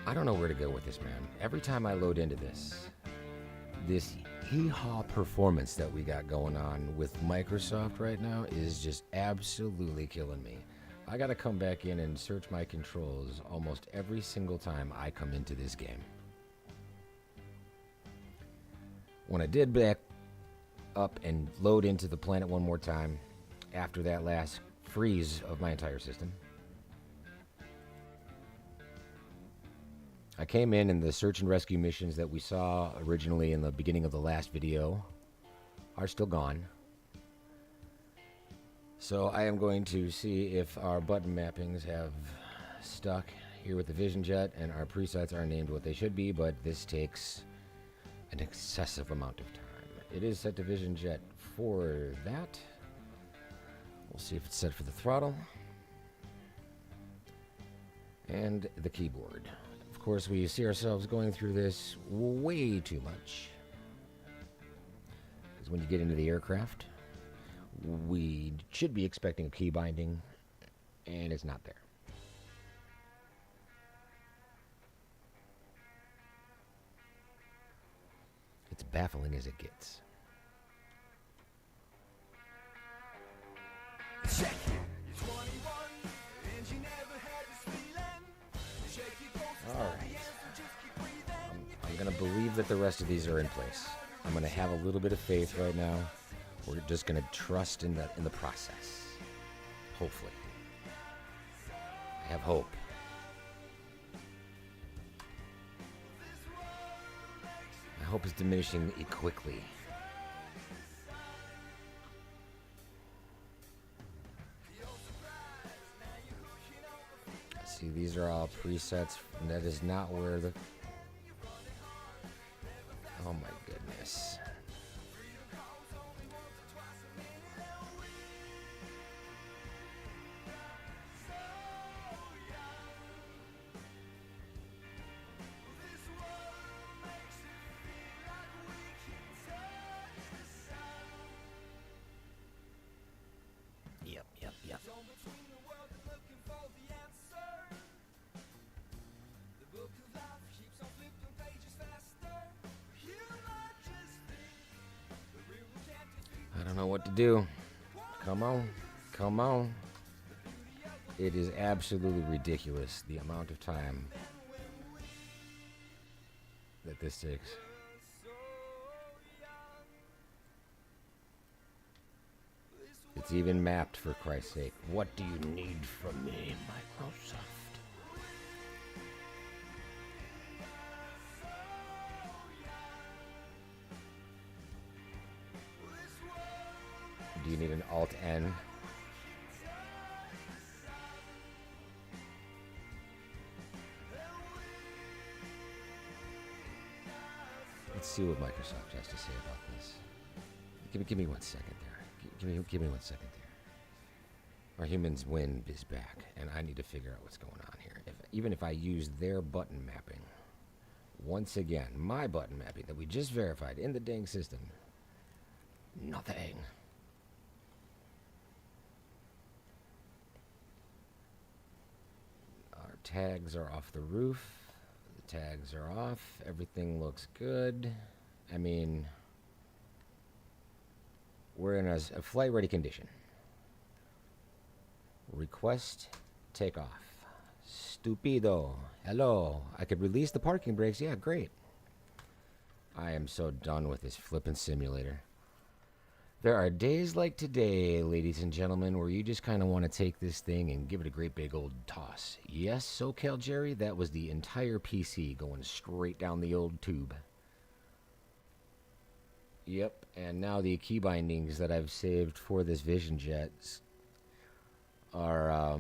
I don't know where to go with this, man. Every time I load into this hee-haw performance that we got going on with Microsoft right now is just absolutely killing me. I gotta come back in and search my controls almost every single time I come into this game. When I did back up and load into the planet one more time after that last freeze of my entire system, I came in and the search and rescue missions that we saw originally in the beginning of the last video are still gone. So I am going to see if our button mappings have stuck here with the Vision Jet and our presets are named what they should be, but this takes an excessive amount of time. It is set to Vision Jet for that. We'll see if it's set for the throttle and the keyboard. Of course, we see ourselves going through this way too much. Because when you get into the aircraft, we should be expecting a key binding, and it's not there. It's baffling as it gets. Alright. I'm going to believe that the rest of these are in place. I'm going to have a little bit of faith right now. We're just going to trust in the process. Hopefully. I have hope. My hope is diminishing quickly. See, these are all presets, and that is not where the... Oh my goodness. Yep. I don't know what to do. Come on. It is absolutely ridiculous the amount of time that this takes. It's even mapped, for Christ's sake. What do you need from me, Microsoft? Do you need an Alt-N? Let's see what Microsoft has to say about this. Give me 1 second there. Give me 1 second there. Our humans win is back, and I need to figure out what's going on here. Even if I use their button mapping, once again, my button mapping that we just verified in the dang system, nothing. Our tags are off the roof. The tags are off. Everything looks good. I mean, we're in a flight-ready condition. Request takeoff. Stupido. Hello. I could release the parking brakes. Yeah, great. I am so done with this flippin' simulator. There are days like today, ladies and gentlemen, where you just kind of want to take this thing and give it a great big old toss. Yes, SoCal Jerry, that was the entire PC going straight down the old tube. Yep, and now the key bindings that I've saved for this Vision Jets are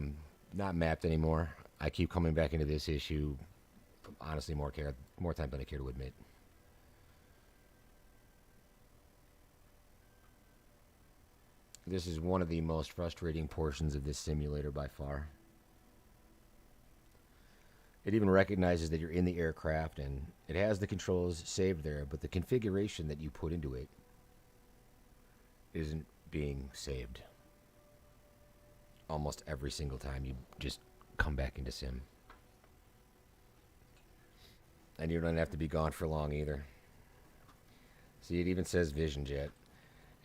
not mapped anymore. I keep coming back into this issue, honestly, more time than I care to admit. This is one of the most frustrating portions of this simulator by far. It even recognizes that you're in the aircraft and it has the controls saved there, but the configuration that you put into it isn't being saved. Almost every single time you just come back into sim. And you don't have to be gone for long either. See, it even says Vision Jet.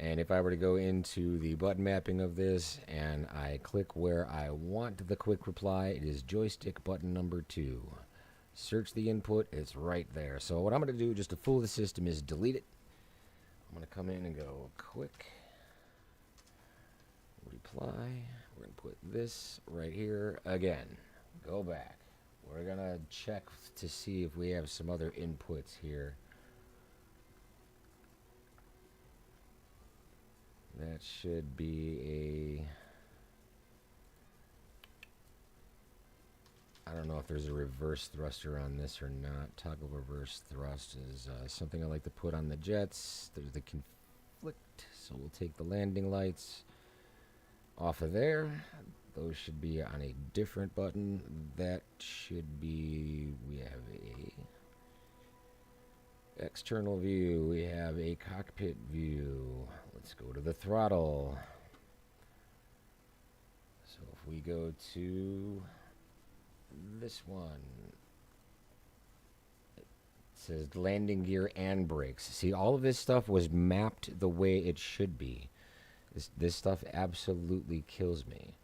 And if I were to go into the button mapping of this and I click where I want the quick reply, it is joystick button number 2. Search the input, it's right there. So what I'm going to do just to fool the system is delete it. I'm going to come in and go quick reply. We're going to put this right here again. Go back. We're going to check to see if we have some other inputs here. That should be I don't know if there's a reverse thruster on this or not. Toggle reverse thrust is something I like to put on the jets. There's the conflict, so we'll take the landing lights off of there. Those should be on a different button. That should be, we have a external view, we have a cockpit view. Let's go to the throttle. So if we go to this one, it says landing gear and brakes. See, all of this stuff was mapped the way it should be. This stuff absolutely kills me.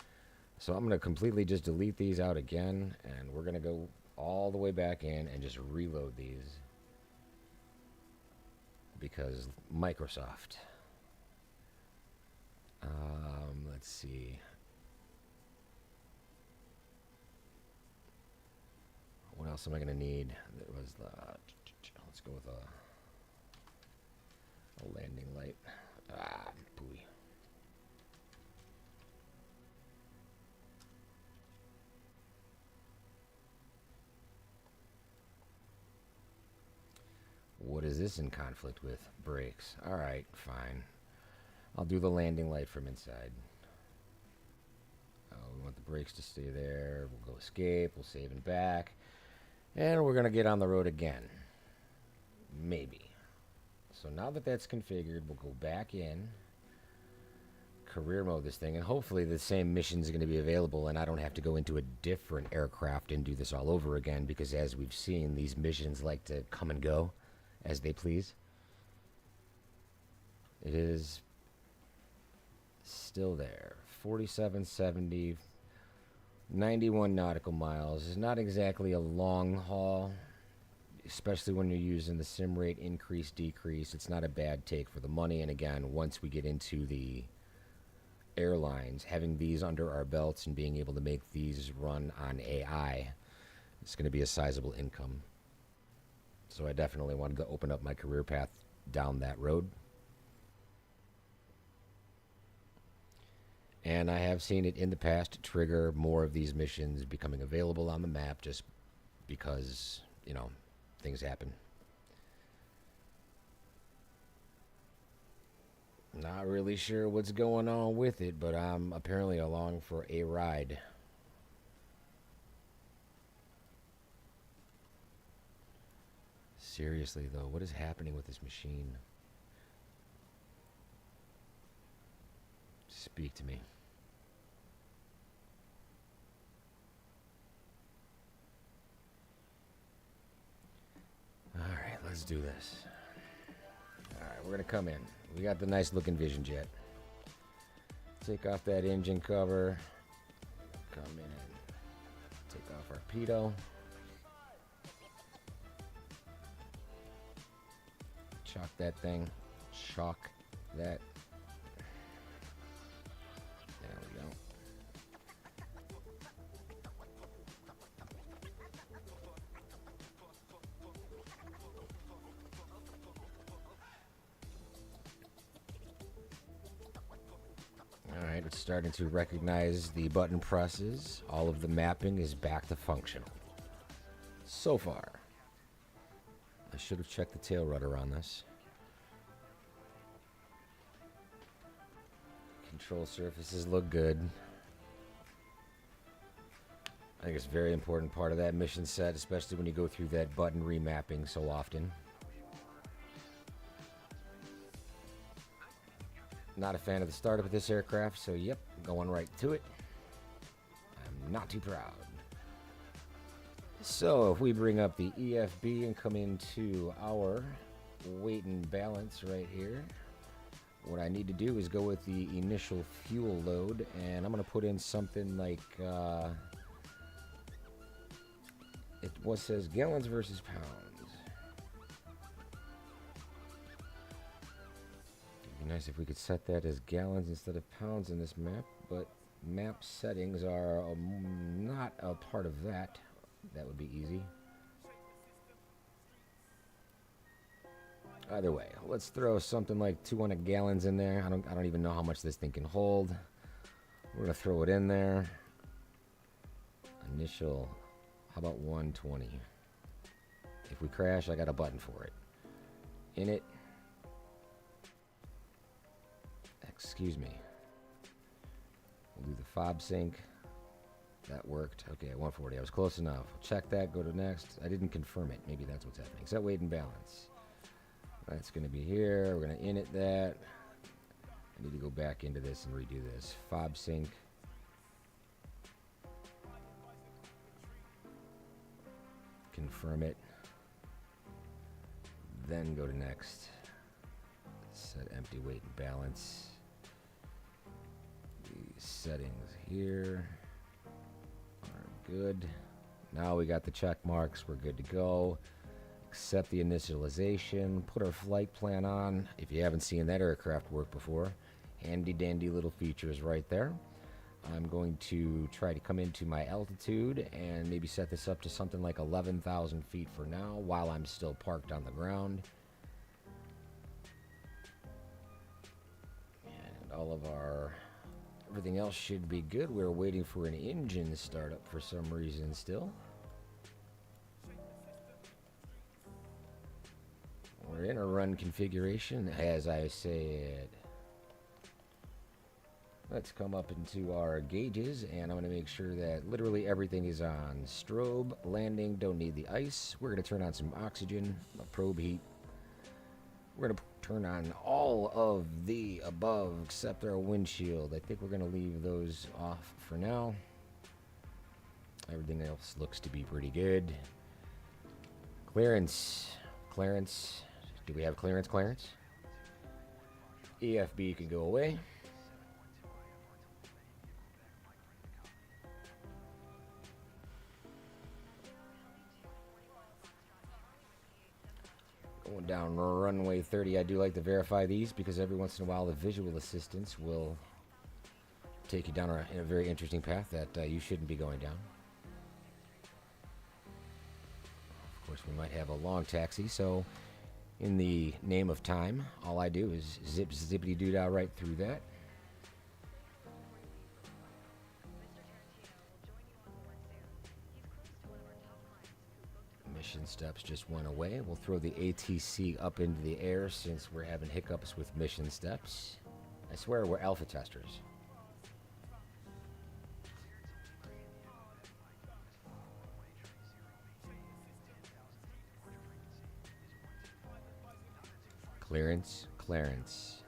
So I'm going to completely just delete these out again, and we're going to go all the way back in and just reload these. Because Microsoft. Let's see. What else am I going to need? There was the... Let's go with a landing light. Ah, pooey. What is this in conflict with? Brakes. Alright, fine. I'll do the landing light from inside. We want the brakes to stay there. We'll go escape. We'll save and back. And we're going to get on the road again. Maybe. So now that that's configured, we'll go back in. Career mode this thing. And hopefully the same mission is going to be available and I don't have to go into a different aircraft and do this all over again. Because as we've seen, these missions like to come and go as they please. It is still there. 4770, 91 nautical miles is not exactly a long haul, especially when you're using the sim rate increase decrease. It's not a bad take for the money. And again, once we get into the airlines, having these under our belts and being able to make these run on AI, it's going to be a sizable income. So I definitely wanted to open up my career path down that road. And I have seen it in the past trigger more of these missions becoming available on the map just because, you know, things happen. Not really sure what's going on with it, but I'm apparently along for a ride. Seriously, though, what is happening with this machine? Speak to me. Alright, let's do this. Alright, we're going to come in. We got the nice looking Vision Jet. Take off that engine cover. Come in and take off our pitot. Chalk that thing. Chalk that. There we go. Alright, it's starting to recognize the button presses. All of the mapping is back to functional. So far. I should have checked the tail rudder on this. Control surfaces look good. I think it's a very important part of that mission set, especially when you go through that button remapping so often. Not a fan of the startup of this aircraft, so yep, going right to it. I'm not too proud. So if we bring up the EFB and come into our weight and balance right here, what I need to do is go with the initial fuel load, and I'm going to put in something like, what says gallons versus pounds. It'd be nice if we could set that as gallons instead of pounds in this map, but map settings are not a part of that. That would be easy. Either way, let's throw something like 200 gallons in there. I don't even know how much this thing can hold. We're gonna throw it in there. Initial, how about 120? If we crash, I got a button for it. In it. Excuse me. We'll do the fob sync. That worked. Okay, 140. I was close enough. Check that. Go to next. I didn't confirm it. Maybe that's what's happening. Set weight and balance. That's going to be here. We're going to init that. I need to go back into this and redo this. Fob sync. Confirm it. Then go to next. Set empty weight and balance. The settings here are good. Now we got the check marks. We're good to go. Accept the initialization, put our flight plan on. If you haven't seen that aircraft work before, handy dandy little features right there. I'm going to try to come into my altitude and maybe set this up to something like 11,000 feet for now while I'm still parked on the ground. And all of everything else should be good. We're waiting for an engine startup for some reason still. We're in a run configuration, as I said. Let's come up into our gauges, and I'm going to make sure that literally everything is on strobe. Landing, don't need the ice. We're going to turn on some oxygen, probe heat. We're going to turn on all of the above except our windshield. I think we're going to leave those off for now. Everything else looks to be pretty good. Clearance. Clearance. Do we have clearance? Clearance? EFB can go away. Going down runway 30. I do like to verify these because every once in a while the visual assistance will take you down in a very interesting path that you shouldn't be going down. Of course, we might have a long taxi, so in the name of time, all I do is zip zippity doo dah right through that. Mission steps just went away. We'll throw the ATC up into the air since we're having hiccups with mission steps. I swear we're alpha testers. Clearance, clearance.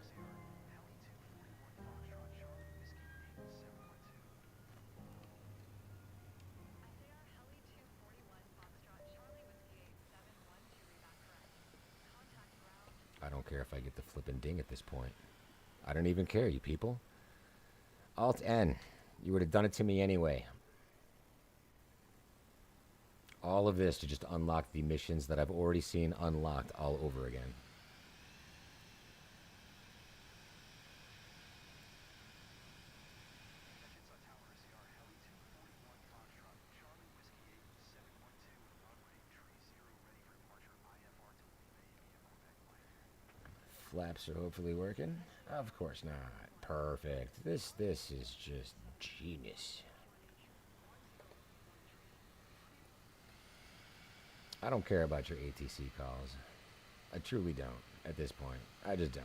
I don't care if I get the flippin' ding at this point. I don't even care, you people. Alt N. You would have done it to me anyway. All of this to just unlock the missions that I've already seen unlocked all over again. Flaps are hopefully working. Of course not. Perfect. This is just genius. I don't care about your ATC calls. I truly don't at this point. I just don't.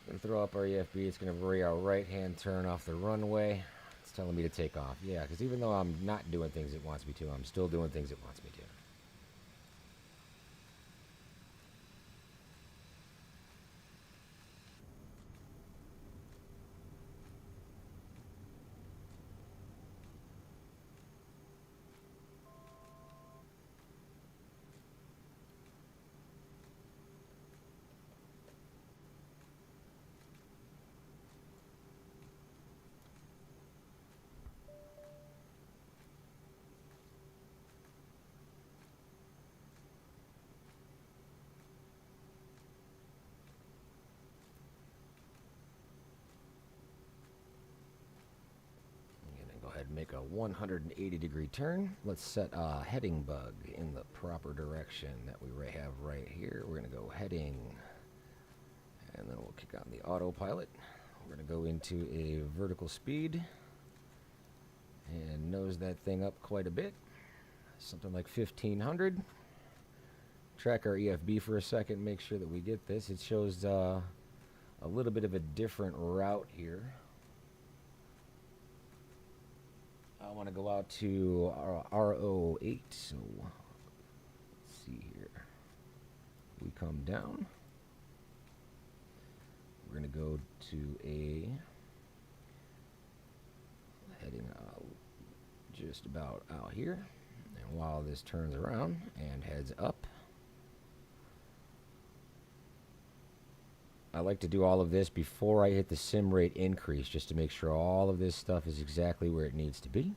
I'm going to throw up our EFB. It's going to be our right-hand turn off the runway. It's telling me to take off. Yeah, because even though I'm not doing things it wants me to, I'm still doing things it wants me to. a 180-degree turn. Let's set a heading bug in the proper direction that we have right here. We're going to go heading, and then we'll kick on the autopilot. We're going to go into a vertical speed and nose that thing up quite a bit, something like 1500. Track our EFB for a second, make sure that we get this. It shows a little bit of a different route here. I want to go out to our RO8, so let's see here. We come down. We're going to go to a heading just about out here. And while this turns around and heads up, I like to do all of this before I hit the sim rate increase, just to make sure all of this stuff is exactly where it needs to be.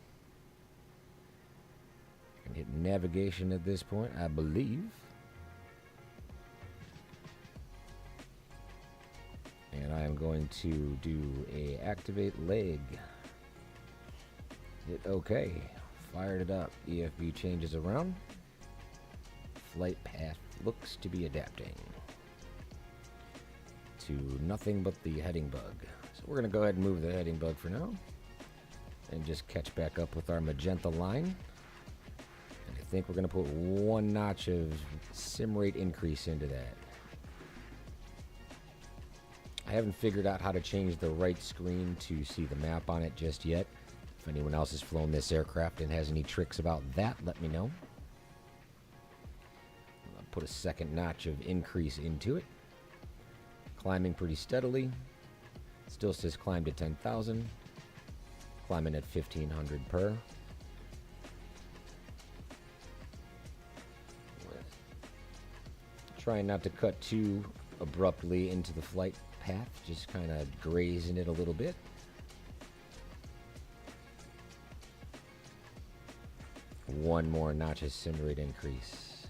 I can hit navigation at this point, I believe. And I am going to do a activate leg. Hit OK. Fired it up. EFB changes around. Flight path looks to be adapting to nothing but the heading bug. So we're going to go ahead and move the heading bug for now and just catch back up with our magenta line. And I think we're going to put 1 notch of sim rate increase into that. I haven't figured out how to change the right screen to see the map on it just yet. If anyone else has flown this aircraft and has any tricks about that, let me know. I'll put a 2nd notch of increase into it. Climbing pretty steadily. Still says climb to 10,000. Climbing at 1500 per. Trying not to cut too abruptly into the flight path, just kind of grazing it a little bit. One more notch of sim rate increase.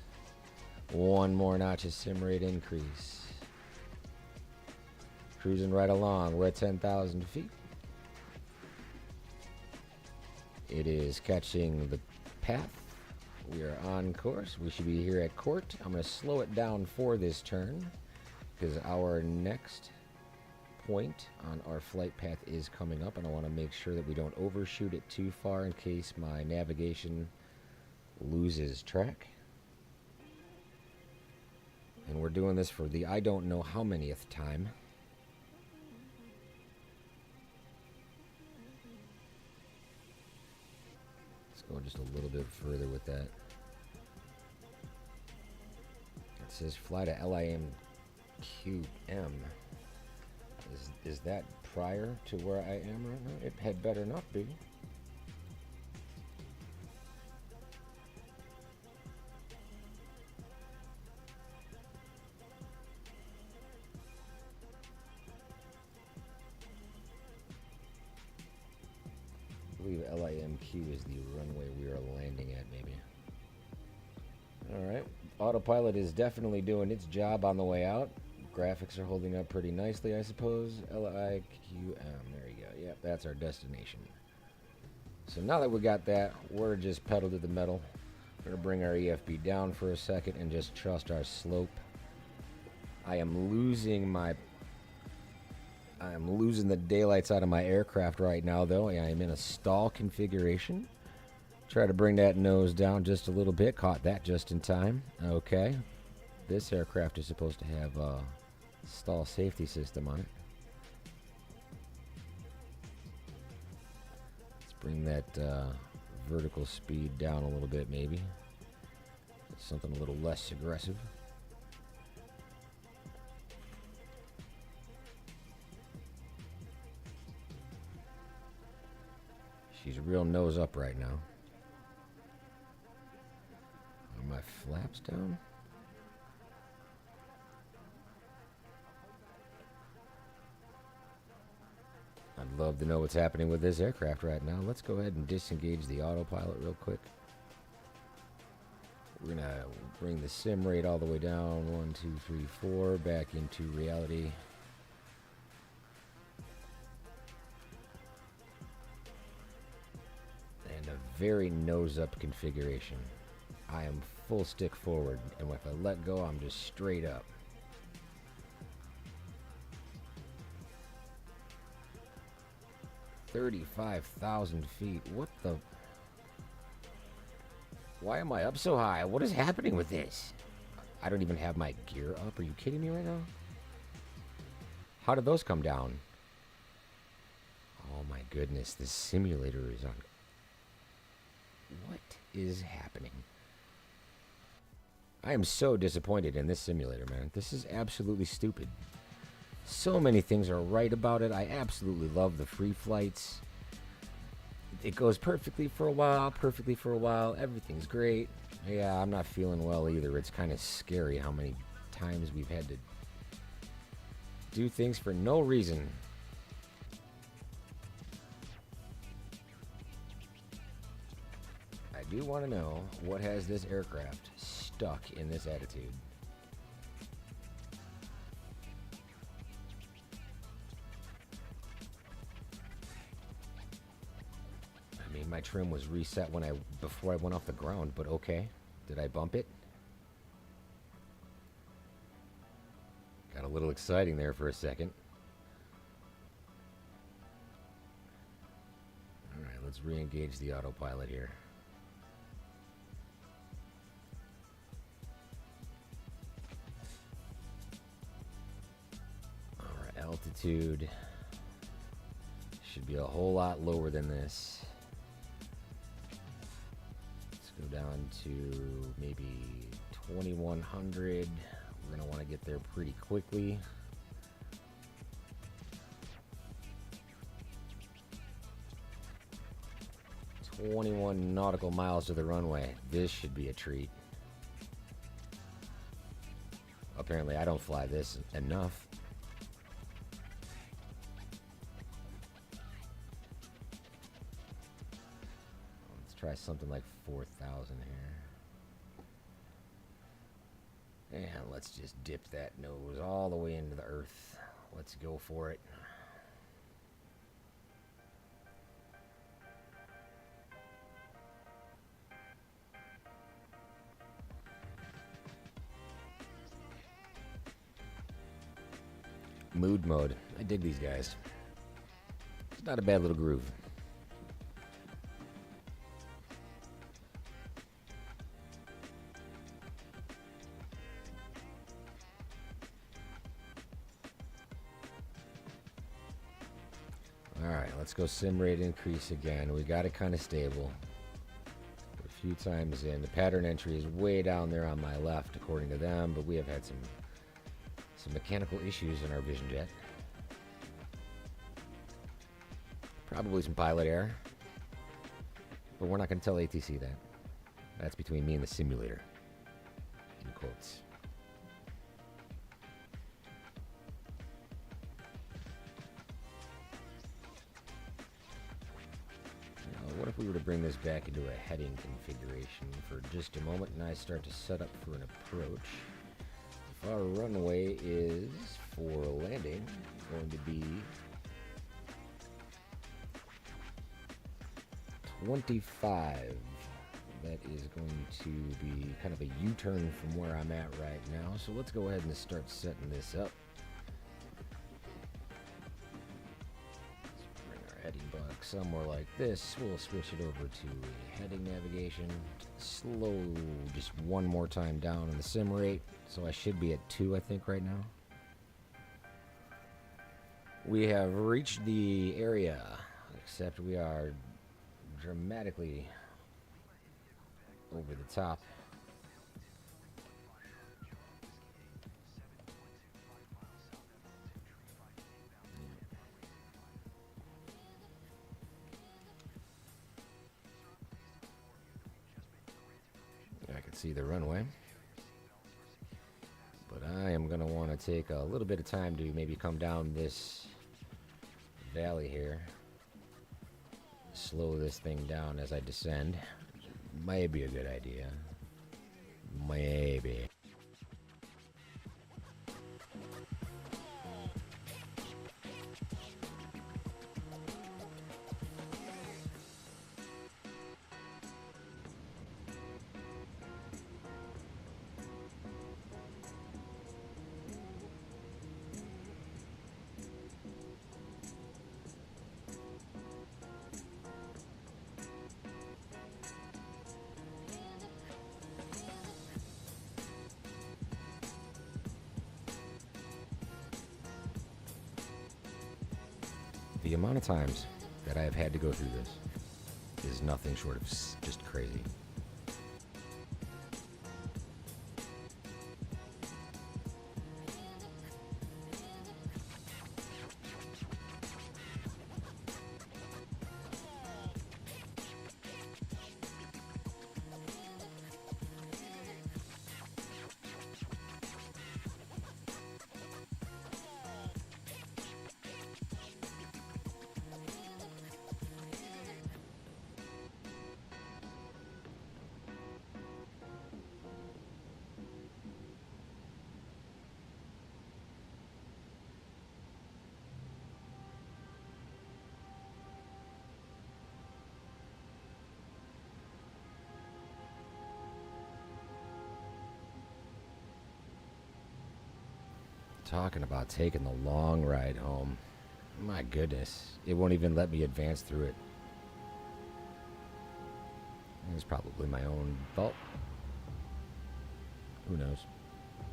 One more notch of sim rate increase. Cruising right along. We're at 10,000 feet. It is catching the path. We are on course. We should be here at court. I'm going to slow it down for this turn because our next point on our flight path is coming up, and I want to make sure that we don't overshoot it too far in case my navigation loses track. And we're doing this for the I don't know how manyth time. Let's go just a little bit further with that. It says fly to LIMQM. Is that prior to where I am right now? It had better not be. I believe LIMQ is the runway we are landing at, maybe. Alright, autopilot is definitely doing its job on the way out. Graphics are holding up pretty nicely, I suppose. LIQM, there you go. Yep, that's our destination. So now that we got that, we're just pedal to the metal. We're going to bring our EFB down for a second and just trust our slope. I am losing the daylights out of my aircraft right now, though. I am in a stall configuration. Try to bring that nose down just a little bit. Caught that just in time. Okay. This aircraft is supposed to have a stall safety system on it. Let's bring that vertical speed down a little bit, maybe. Something a little less aggressive. She's real nose up right now. Are my flaps down? I'd love to know what's happening with this aircraft right now. Let's go ahead and disengage the autopilot real quick. We're going to bring the sim rate all the way down. 1, 2, 3, 4. Back into reality. very nose-up configuration. I am full stick forward, and if I let go, I'm just straight up. $35,000 feet. What the? Why am I up so high? What is happening with this? I don't even have my gear up. Are you kidding me right now? How did those come down? Oh my goodness, this simulator is on. What is happening? I am so disappointed in this simulator, man. This is absolutely stupid. So many things are right about it. I absolutely love the free flights. It goes perfectly for a while, Everything's great. Yeah, I'm not feeling well either. It's kind of scary how many times we've had to do things for no reason. I do want to know what has this aircraft stuck in this attitude. I mean, my trim was reset before I went off the ground, but okay. Did I bump it? Got a little exciting there for a second. All right, let's re-engage the autopilot here. All right, altitude should be a whole lot lower than this. Let's go down to maybe 2100. We're going to want to get there pretty quickly. 21 nautical miles to the runway. This should be a treat. Apparently, I don't fly this enough. Let's try something like 4,000 here. And let's just dip that nose all the way into the earth. Let's go for it. Mood mode. I dig these guys. It's not a bad little groove. Alright, let's go sim rate increase again. We got it kind of stable. A few times in. The pattern entry is way down there on my left according to them, but we have had some mechanical issues in our Vision Jet. Probably some pilot error. But we're not going to tell ATC that. That's between me and the simulator. In quotes. Now, what if we were to bring this back into a heading configuration for just a moment and I start to set up for an approach? If our runway is for landing going to be 25. That is going to be kind of a U-turn from where I'm at right now. So let's go ahead and start setting this up. Let's bring our heading back somewhere like this. We'll switch it over to heading navigation. Slow just one more time down in the sim rate. So I should be at 2, I think, right now. We have reached the area, except we are dramatically over the top. I can see the runway. But I am going to want to take a little bit of time to maybe come down this valley here. Slow this thing down as I descend. Might be a good idea. Maybe. The amount of times that I have had to go through this is nothing short of just crazy. Talking about taking the long ride home. My goodness, it won't even let me advance through it. It's probably my own fault. Who knows?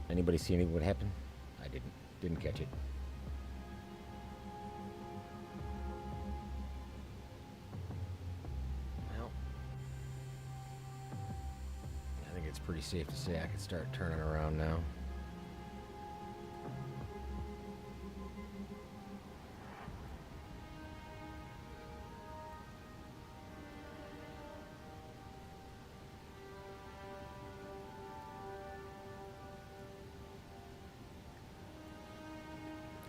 Anybody see anything what happened? I didn't catch it. Well, I think it's pretty safe to say I can start turning around now.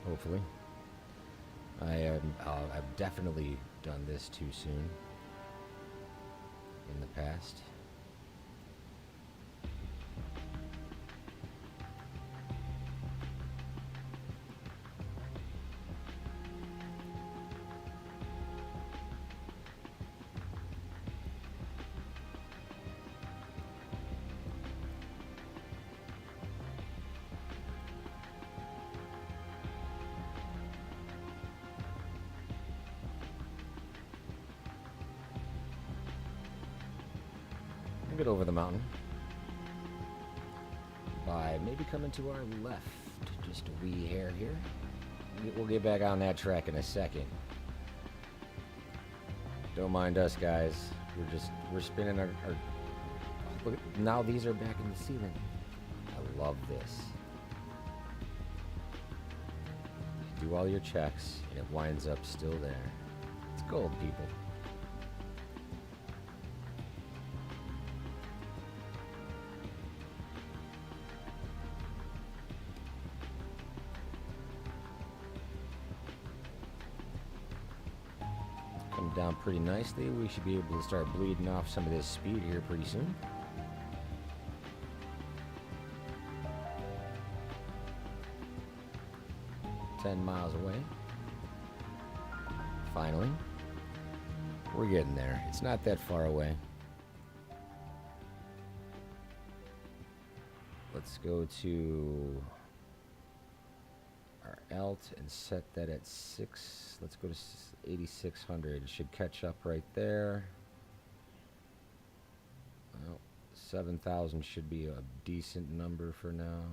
Hopefully. I've definitely done this too soon in the past. Get over the mountain by maybe coming to our left just a wee hair here. We'll get back on that track in a second. Don't mind us, guys. We're spinning our look, now these are back in the ceiling. I love this. You do all your checks and it winds up still there. It's gold, people. Down pretty nicely. We should be able to start bleeding off some of this speed here pretty soon. $10 miles away. Finally. We're getting there. It's not that far away. Let's go to our alt and set that at 6. Let's go to 8,600. It should catch up right there. Well, 7,000 should be a decent number for now.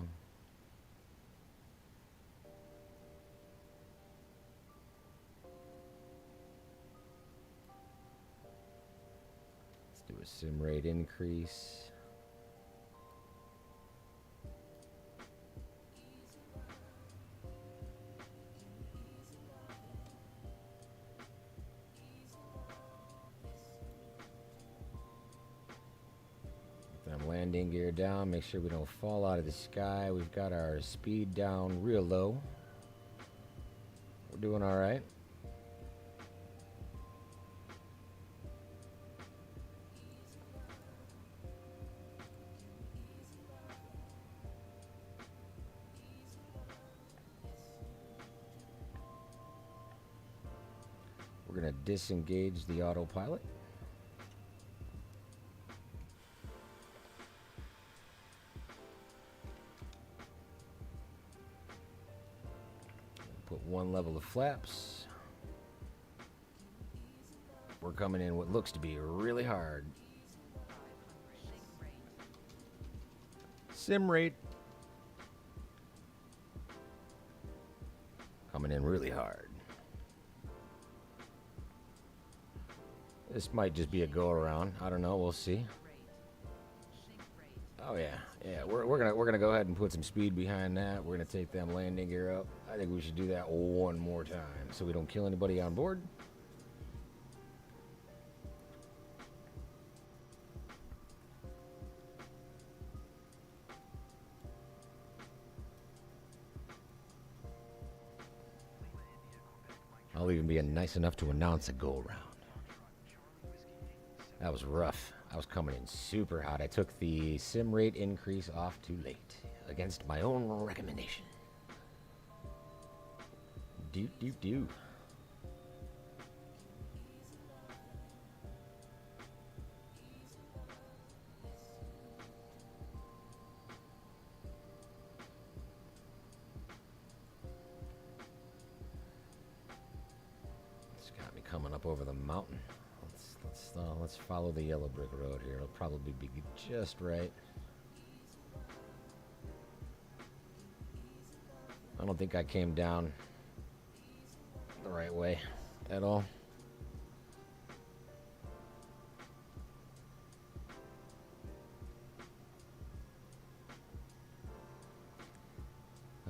Let's do a sim rate increase. Landing gear down, make sure we don't fall out of the sky. We've got our speed down real low. We're doing all right. We're going to disengage the autopilot. Put one level of flaps. We're coming in what looks to be really hard. Sim rate. Coming in really hard. This might just be a go around. I don't know. We'll see. Oh yeah, yeah. We're gonna go ahead and put some speed behind that. We're gonna take them landing gear up. I think we should do that one more time so we don't kill anybody on board. I'll even be nice enough to announce a go around. That was rough. I was coming in super hot. I took the sim rate increase off too late against my own recommendation. Do. It's got me coming up over the mountain. Let's follow the yellow brick road here. It'll probably be just right. I don't think I came down the right way at all.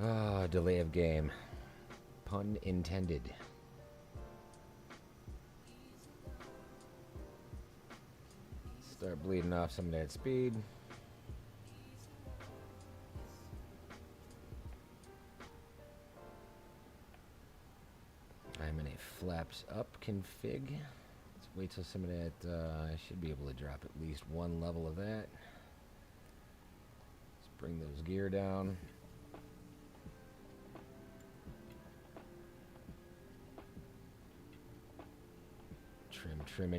Ah, delay of game. Pun intended. Start bleeding off some of that speed. I'm in a flaps up config. Let's wait till some of that, I should be able to drop at least one level of that. Let's bring those gear down. Trim,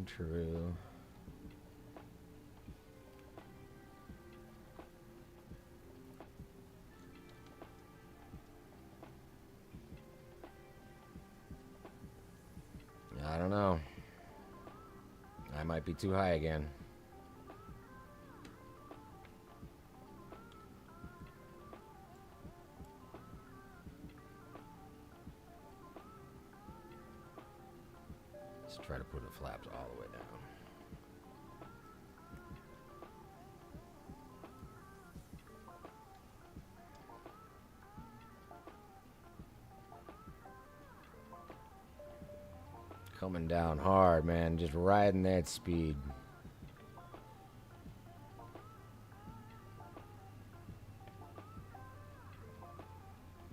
true. I don't know. I might be too high again. Let's try to put the flaps all the way down. Coming down hard, man. Just riding that speed.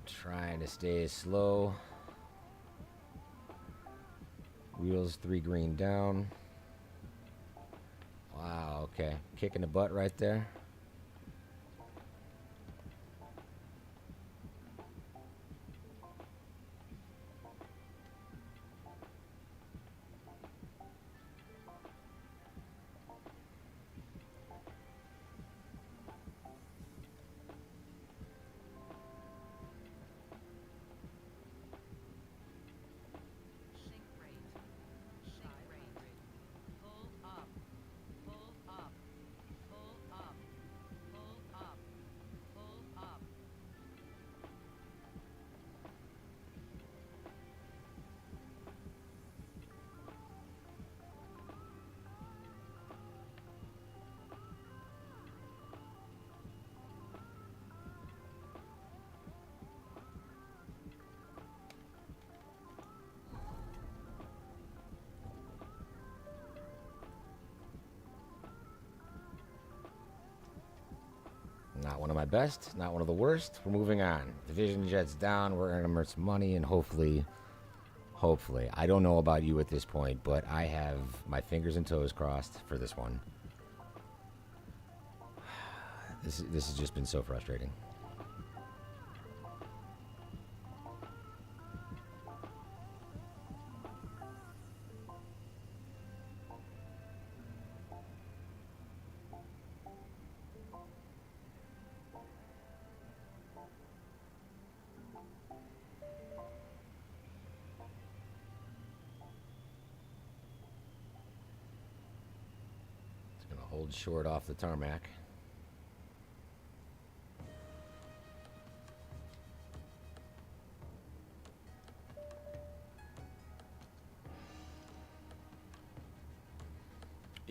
Trying to stay slow. Wheels 3 green down. Wow, okay. Kicking the butt right there. Not one of my best, not one of the worst. We're moving on. Division jet's down. We're earning some money, and hopefully, I don't know about you at this point, but I have my fingers and toes crossed for this one. This has just been so frustrating. Hold short off the tarmac.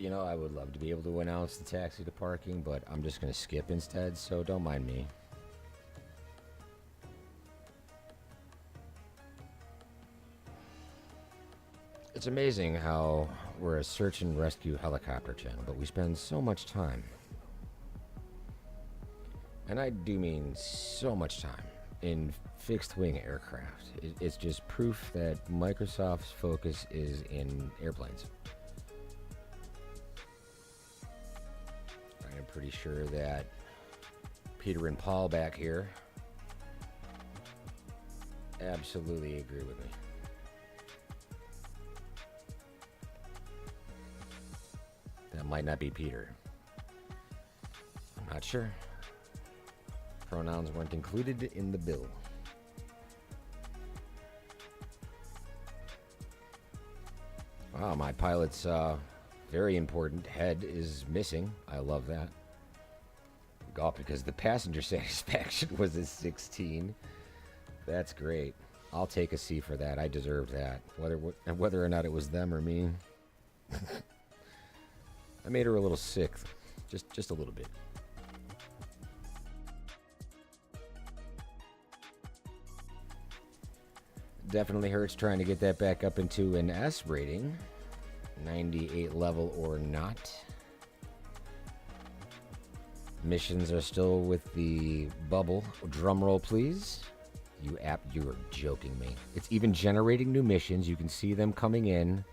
You know, I would love to be able to announce the taxi to parking, but I'm just going to skip instead, so don't mind me. It's amazing how we're a search and rescue helicopter channel, but we spend so much time, and I do mean so much time, in fixed-wing aircraft. It's just proof that Microsoft's focus is in airplanes. I'm pretty sure that Peter and Paul back here absolutely agree with me. That might not be Peter. I'm not sure. Pronouns weren't included in the bill. Wow, my pilot's very important head is missing. I love that. Golf, because the passenger satisfaction was a 16. That's great. I'll take a C for that. I deserved that. Whether or not it was them or me. I made her a little sick. Just a little bit. Definitely hurts trying to get that back up into an S rating. 98 level or not. Missions are still with the bubble. Drum roll, please. You are joking me. It's even generating new missions. You can see them coming in.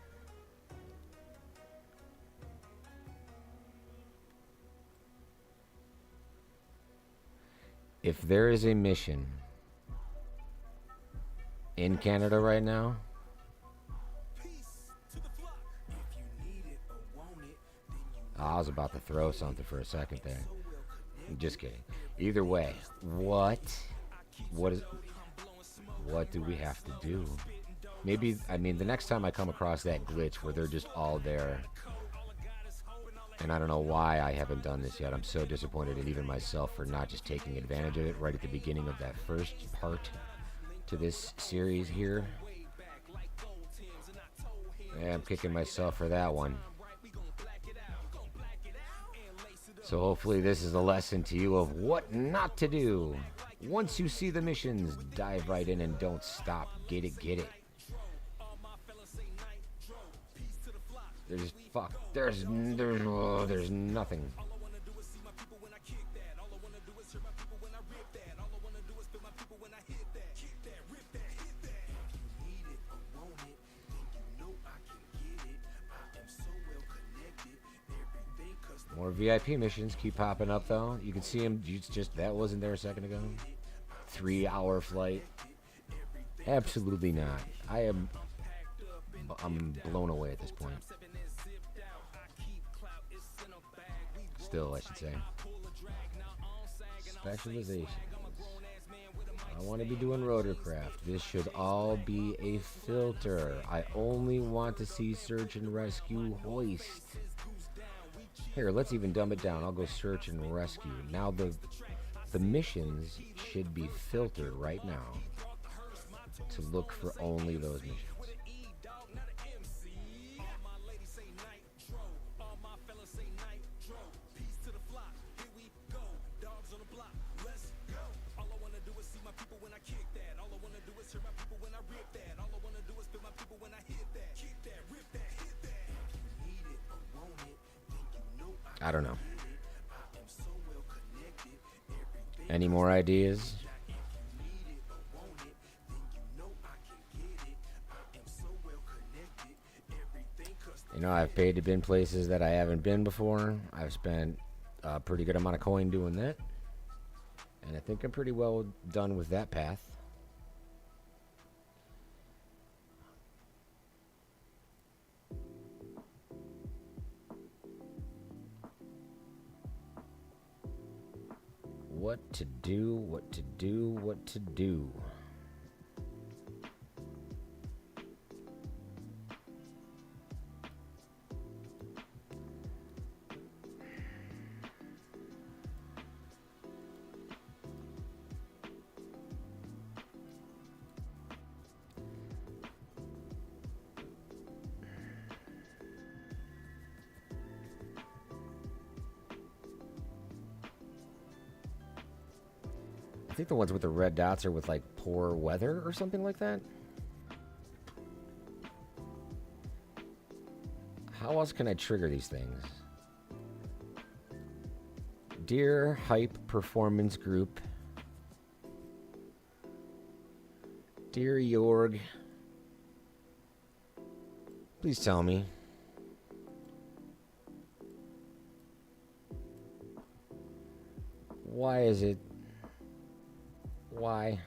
If there is a mission in Canada right now, I was about to throw something for a second there. I'm just kidding. Either way, what do we have to do? Maybe, I mean, the next time I come across that glitch where they're just all there, and I don't know why I haven't done this yet. I'm so disappointed in even myself for not just taking advantage of it right at the beginning of that first part to this series here. Yeah, I'm kicking myself for that one. So hopefully this is a lesson to you of what not to do. Once you see the missions, dive right in and don't stop. Get it, get it. There's nothing. More VIP missions keep popping up though. You can see them. That wasn't there a second ago. 3-hour flight. Absolutely not. I'm blown away at this point. Still, I should say. Specializations. I want to be doing rotorcraft. This should all be a filter. I only want to see search and rescue hoist. Here, let's even dumb it down. I'll go search and rescue. Now the missions should be filtered right now to look for only those missions. I don't know. Any more ideas? You know, I've paid to been places that I haven't been before. I've spent a pretty good amount of coin doing that. And I think I'm pretty well done with that path. What to do, what to do, what to do. I think the ones with the red dots are with like poor weather or something like that. How else can I trigger these things? Dear Hype Performance Group. Dear Jorg. Please tell me. Why is it? Why?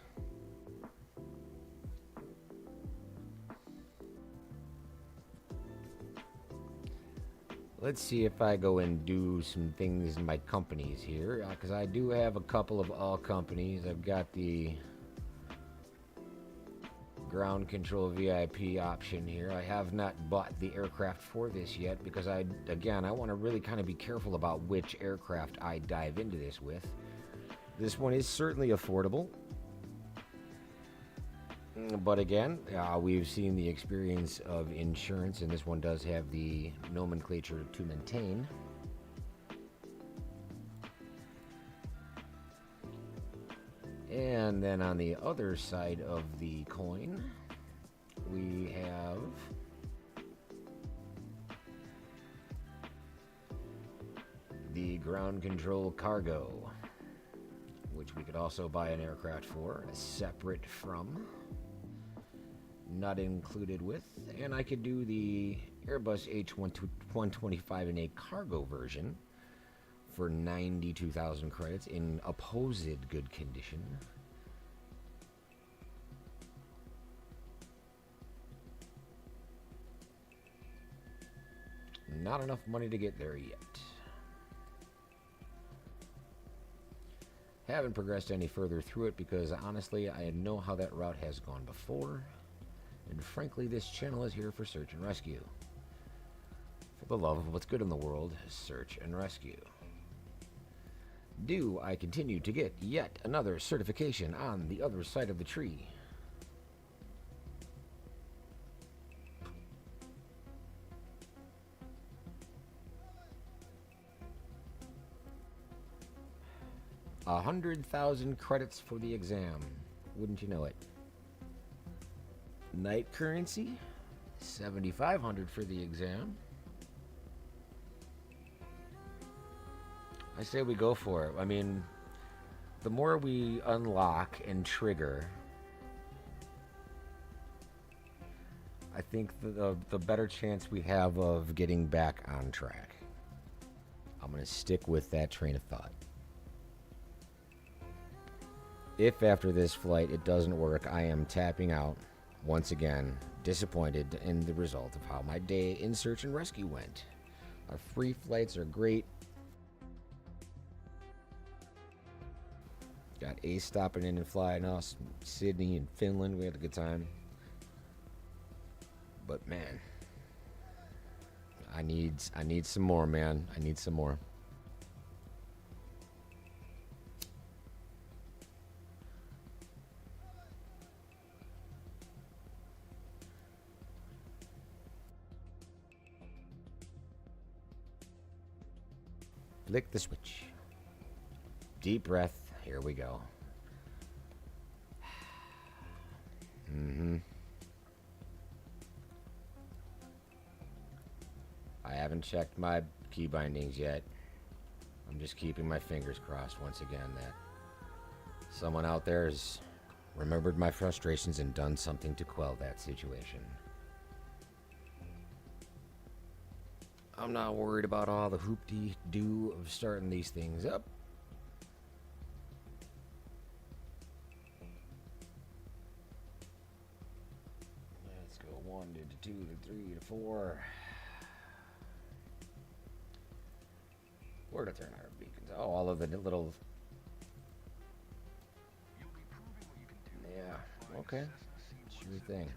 Let's see if I go and do some things in my companies here, because I do have a couple of all companies. I've got the ground control VIP option here. I have not bought the aircraft for this yet because I want to really kind of be careful about which aircraft I dive into this with. This one is certainly affordable. But again, we've seen the experience of insurance, and this one does have the nomenclature to maintain. And then on the other side of the coin, we have the ground control cargo, which we could also buy an aircraft for, separate from, not included with, and I could do the Airbus H125 in a cargo version for 92,000 credits in opposed good condition. Not enough money to get there yet. Haven't progressed any further through it because honestly I know how that route has gone before, and frankly this channel is here for search and rescue. For the love of what's good in the world, search and rescue. Do I continue to get yet another certification on the other side of the tree? A 100,000 credits for the exam. Wouldn't you know it? Night currency, 7,500 for the exam. I say we go for it. I mean, the more we unlock and trigger, I think the better chance we have of getting back on track. I'm going to stick with that train of thought. If after this flight it doesn't work, I am tapping out once again, disappointed in the result of how my day in search and rescue went. Our free flights are great. Got Ace stopping in and flying us, Sydney and Finland. We had a good time. But man, I need some more, man. I need some more. Flick the switch. Deep breath. Here we go. I haven't checked my key bindings yet. I'm just keeping my fingers crossed once again that someone out there has remembered my frustrations and done something to quell that situation. I'm not worried about all the hoop-dee-doo of starting these things up. Let's go 1 to 2 to 3 to 4. Where to turn our beacons? Oh, all of the little... Yeah, okay. Sure thing.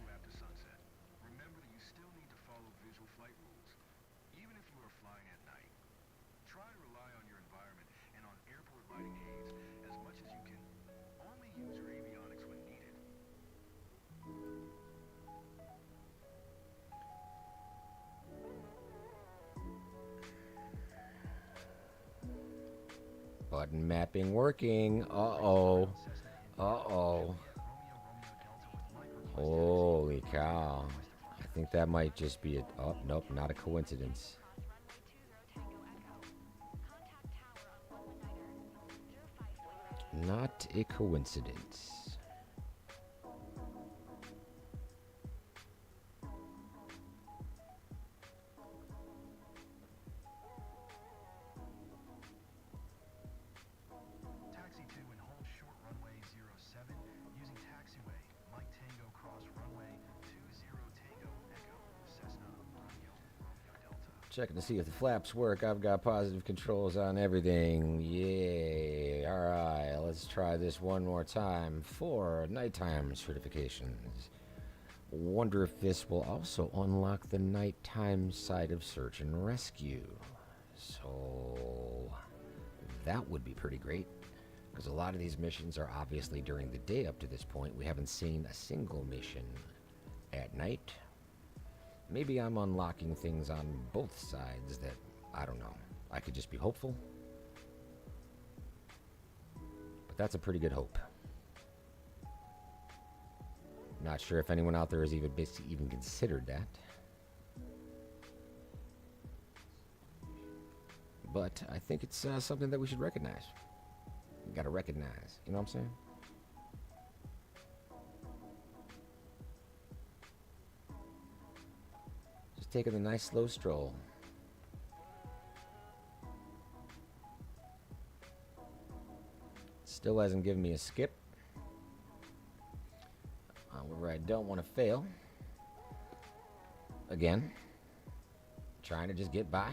Button mapping working. Uh-oh. Uh-oh. Holy cow. I think that might just be a... Oh, nope, not a coincidence. Not a coincidence. Taxi 2 and hold short runway 07 using taxiway Mike Tango cross runway 20 Tango Echo Cessna Romeo Delta. Checking to see if the flaps work. I've got positive controls on everything. Yay. Alright, let's try this one more time for nighttime certifications. Wonder if this will also unlock the nighttime side of search and rescue. So that would be pretty great, because a lot of these missions are obviously during the day up to this point. We haven't seen a single mission at night. Maybe I'm unlocking things on both sides that, I don't know. I could just be hopeful. But that's a pretty good hope. Not sure if anyone out there has even considered that. But I think it's something that we should recognize. You gotta recognize, you know what I'm saying? Just taking a nice slow stroll. Still hasn't given me a skip. Where I don't want to fail. Again, trying to just get by,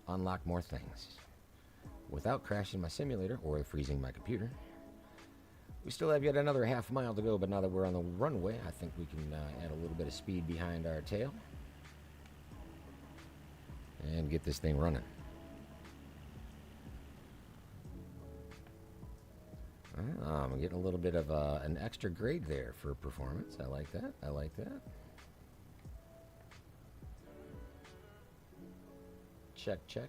unlock more things without crashing my simulator or freezing my computer. We still have yet another half mile to go, but now that we're on the runway, I think we can add a little bit of speed behind our tail and get this thing running. I'm getting a little bit of an extra grade there for performance. I like that. I like that. Check, check.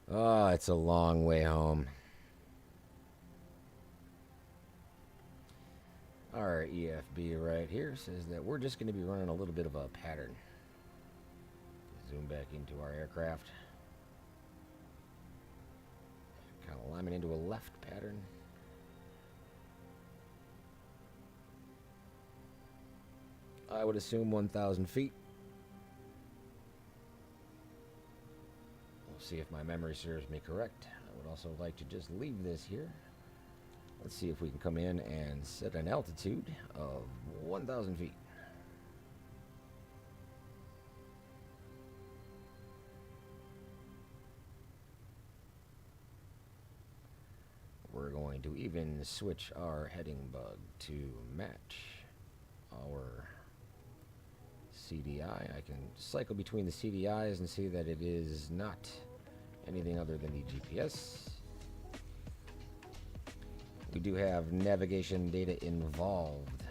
Oh, it's a long way home. Our EFB right here says that we're just going to be running a little bit of a pattern. Zoom back into our aircraft. Kind of lining into a left pattern. I would assume 1,000 feet. We'll see if my memory serves me correct. I would also like to just leave this here. Let's see if we can come in and set an altitude of 1,000 feet. We're going to even switch our heading bug to match our CDI. I can cycle between the CDIs and see that it is not anything other than the GPS. We do have navigation data involved.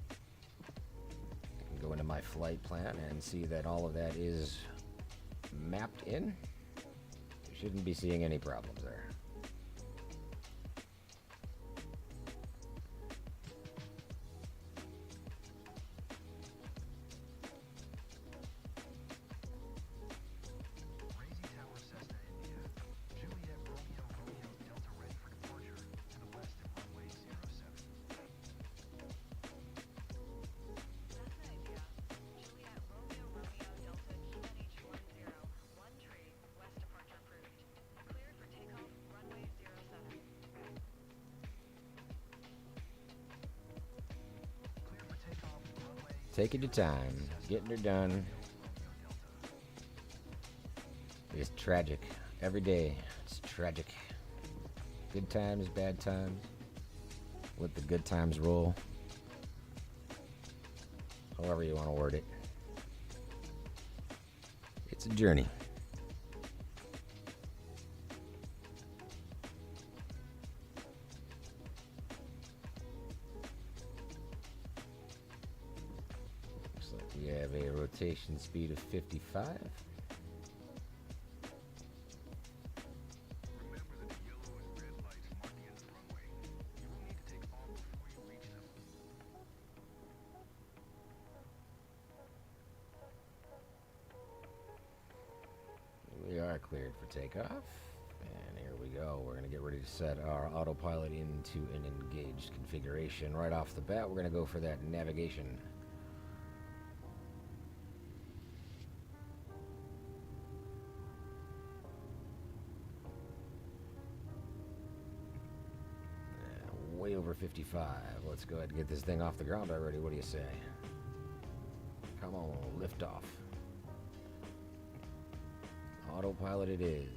I can go into my flight plan and see that all of that is mapped in. We shouldn't be seeing any problems there. Taking your time, getting her done. It's tragic. Every day, it's tragic. Good times, bad times. Let the good times roll. However you want to word it. It's a journey. We have a rotation speed of 55. SAR cleared for takeoff. And here we go. We're going to get ready to set our autopilot into an engaged configuration. Right off the bat, we're going to go for that navigation. Way over 55. Let's go ahead and get this thing off the ground already. What do you say? Come on, lift off. Autopilot it is.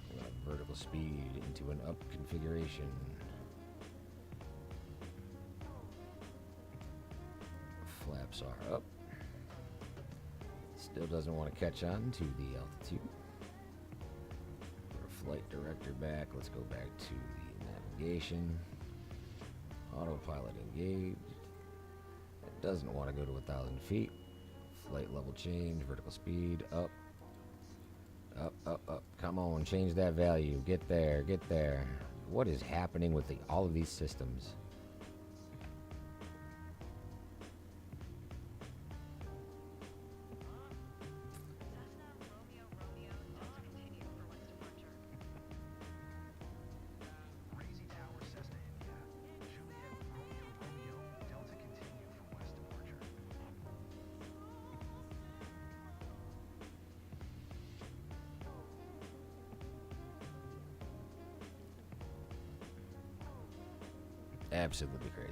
We're going to vertical speed into an up configuration. Flaps are up. Still doesn't want to catch on to the altitude. Put our flight director back. Let's go back to the navigation. Autopilot engaged. It doesn't want to go to 1,000 feet. Flight level change, vertical speed, up. Up, up, up. Come on, change that value. Get there, get there. What is happening with all of these systems? Absolutely crazy.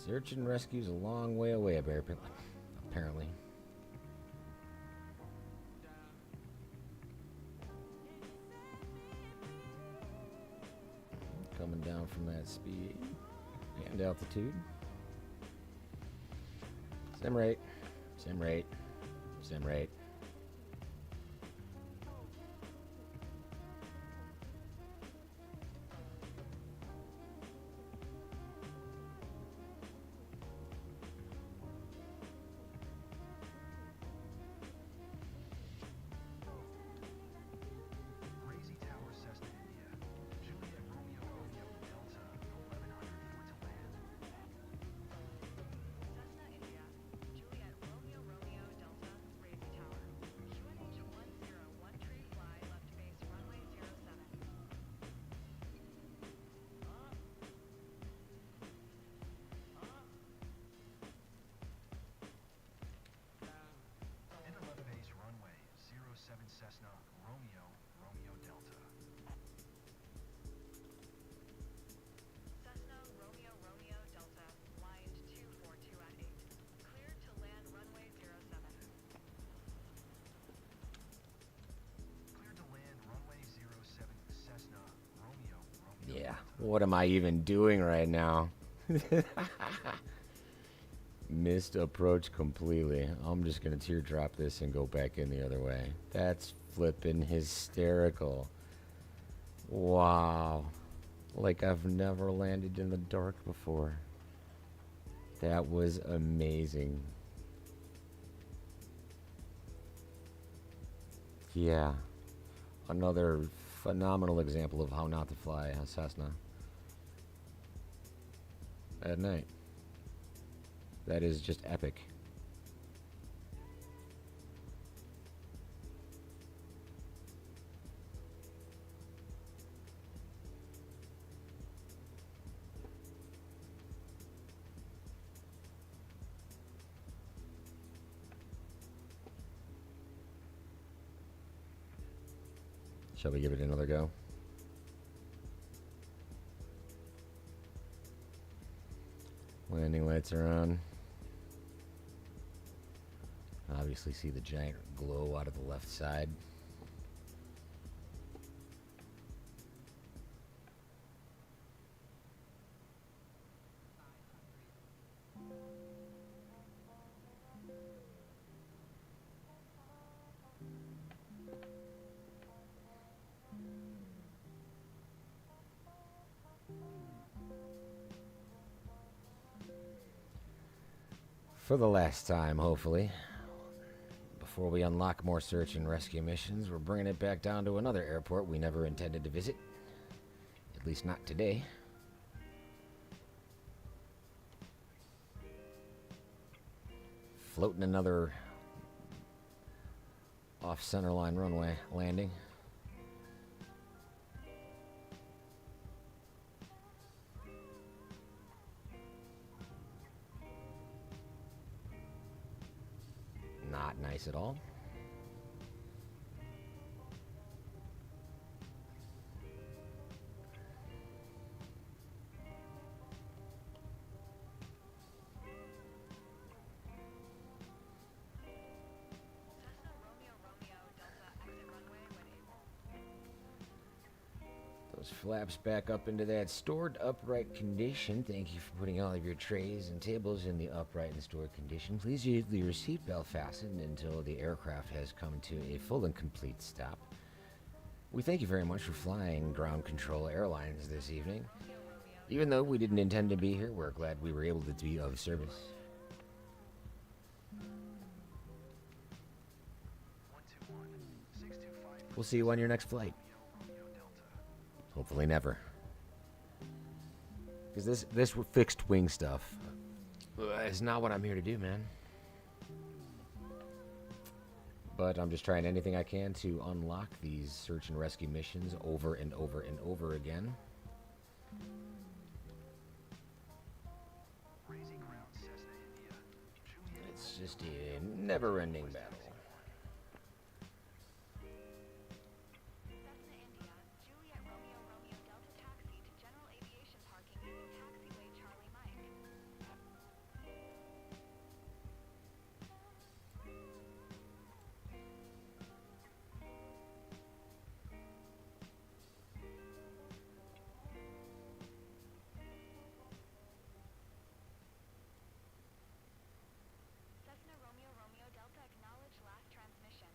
Search and rescue's a long way away, apparently. Coming down from that speed and altitude. Sim rate, sim rate, sim rate. Cessna, Romeo, Romeo Delta. Cessna, Romeo, Romeo Delta, wind 242 at 8. Cleared to land runway 07. Cleared to land runway 07, Cessna, Romeo, Romeo Yeah, Delta. what am I even doing right now? Missed approach completely. I'm just gonna teardrop this and go back in the other way. That's flippin' hysterical. Wow. Like I've never landed in the dark before. That was amazing. Yeah. Another phenomenal example of how not to fly a Cessna at night. That is just epic. Shall we give it another go? Landing lights are on. Obviously see the giant glow out of the left side. For the last time, hopefully. Before we unlock more search and rescue missions, we're bringing it back down to another airport we never intended to visit. At least not today. Floating another off-center line runway landing. Not nice at all. Those flaps back up into that stored upright condition. Thank you for putting all of your trays and tables in the upright and stored condition. Please leave your seatbelt fastened until the aircraft has come to a full and complete stop. We thank you very much for flying Ground Control Airlines this evening. Even though we didn't intend to be here, we're glad we were able to be of service. 121, 625. We'll see you on your next flight. Hopefully never. Because this fixed wing stuff is not what I'm here to do, man. But I'm just trying anything I can to unlock these search and rescue missions over and over and over again. Raising ground, Cessna India. Juliet It's just a never-ending battle. Cessna India, Juliet Romeo Romeo Delta taxi to general aviation parking using taxiway Charlie Mike. Cessna Romeo Romeo Delta acknowledge last transmission.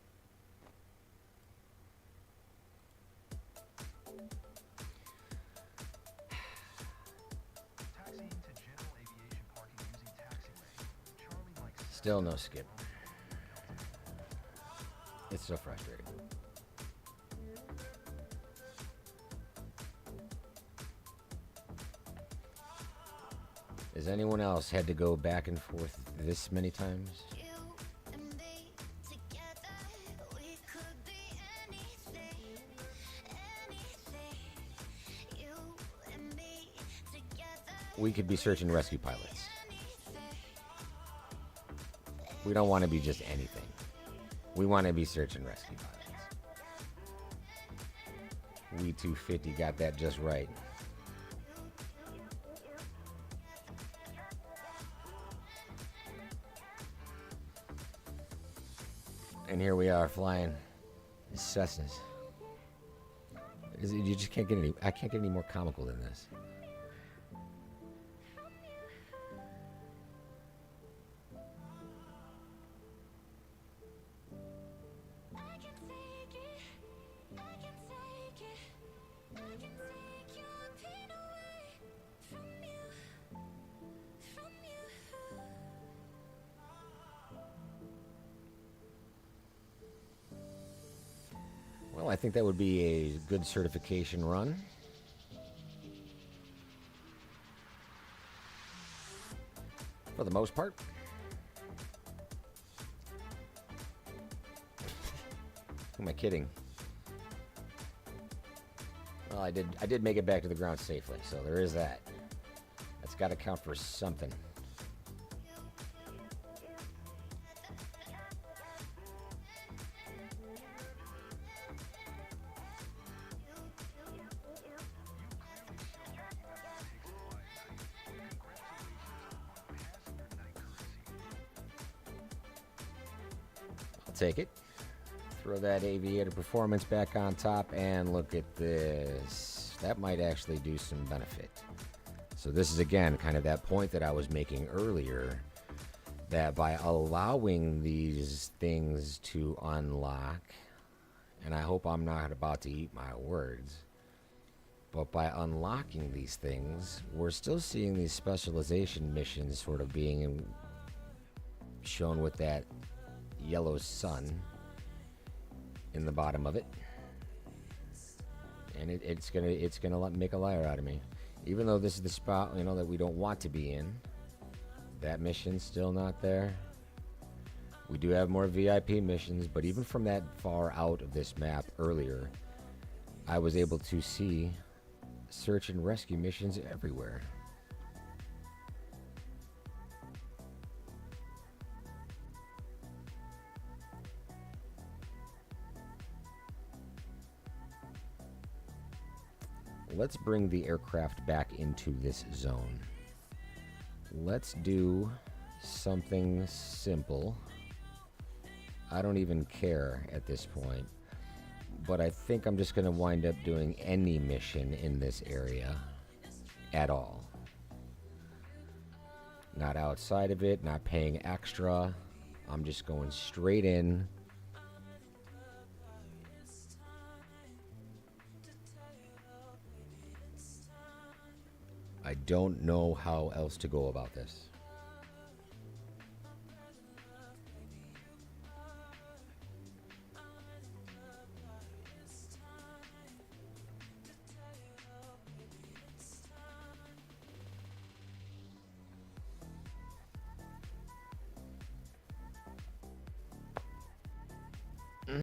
taxiing to general aviation parking using taxiway. Charlie Mike. Still no skip. It's so frustrating. Has anyone else had to go back and forth this many times? You and me together, we could be anything, anything. You and me together, We could be search and rescue pilots. anything. We don't want to be just anything. We want to be search and rescue pilots. We 250 got that just right. And here we are flying Cessnas. You just can't get any. I can't get any more comical than this. I can take it, I can take it, I can take your pain away from you, from you. Well, I think that would be a good certification run. For the most part. Who am I kidding? Well, I did make it back to the ground safely, so there is that. That's got to count for something. I'll take it. Throw that aviator performance back on top and look at this. That might actually do some benefit. So this is again kind of that point that I was making earlier, that by allowing these things to unlock, and I hope I'm not about to eat my words, but by unlocking these things, we're still seeing these specialization missions sort of being shown with that yellow sun in the bottom of it. And it's gonna make a liar out of me. Even though this is the spot, you know, that we don't want to be in. That mission's still not there. We do have more VIP missions, but even from that far out of this map earlier, I was able to see search and rescue missions everywhere. Let's bring the aircraft back into this zone. Let's do something simple. I don't even care at this point, but I think I'm just going to wind up doing any mission in this area at all. Not outside of it, not paying extra. I'm just going straight in. I don't know how else to go about this.